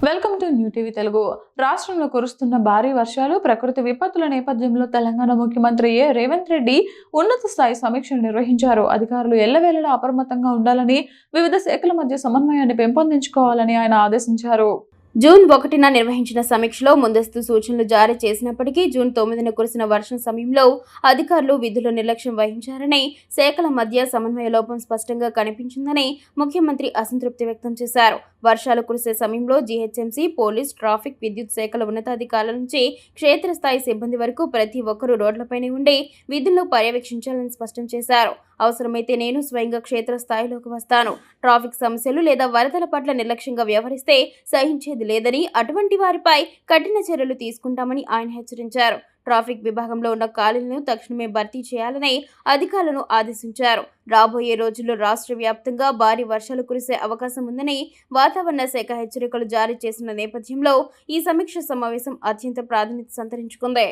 Welcome to new TV Telugu. రాష్ట్రంలో కురుస్తున్న భారీ వర్షాలు, ప్రకృతి విపత్తుల నేపథ్యంలో తెలంగాణ ముఖ్యమంత్రి రేవంత్ రెడ్డి ఉన్నత స్థాయి సమీక్షలు నిర్వహించారు. అధికారులు ఎల్లవేళలా అప్రమత్తంగా ఉండాలని, వివిధ శాఖల మధ్య సమన్వయాన్ని పెంపొందించుకోవాలని ఆయన ఆదేశించారు. జూన్ 1న నిర్వహించిన సమీక్షలో ముందస్తు సూచనలు జారీ చేసినప్పటికీ జూన్ 9న కురిసిన వర్షం సమయంలో అధికారులు విధుల్లో నిర్లక్ష్యం వహించారని, శాఖల మధ్య సమన్వయ లోపం స్పష్టంగా కనిపించిందని ముఖ్యమంత్రి అసంతృప్తి వ్యక్తం చేశారు. వర్షాలు కురిసే సమయంలో జీహెచ్ఎంసీ, పోలీస్, ట్రాఫిక్, విద్యుత్ శాఖల ఉన్నతాధికారుల నుంచి క్షేత్రస్థాయి సిబ్బంది వరకు ప్రతి ఒక్కరూ రోడ్లపైనే ఉండి విధులను పర్యవేక్షించాలని స్పష్టం చేశారు. అవసరమైతే నేను స్వయంగా క్షేత్రస్థాయిలోకి వస్తాను. ట్రాఫిక్ సమస్యలు లేదా వరదల పట్ల నిర్లక్ష్యంగా వ్యవహరిస్తే సహించేది లేదని, అటువంటి వారిపై కఠిన చర్యలు తీసుకుంటామని ఆయన హెచ్చరించారు. ట్రాఫిక్ విభాగంలో ఉన్న ఖాళీలను తక్షణమే భర్తీ చేయాలని అధికారులను ఆదేశించారు. రాబోయే రోజుల్లో రాష్ట్ర వ్యాప్తంగా భారీ వర్షాలు కురిసే అవకాశం ఉందని వాతావరణ శాఖ హెచ్చరికలు జారీ చేసిన నేపథ్యంలో ఈ సమీక్ష సమావేశం అత్యంత ప్రాధాన్యత సంతరించుకుంది.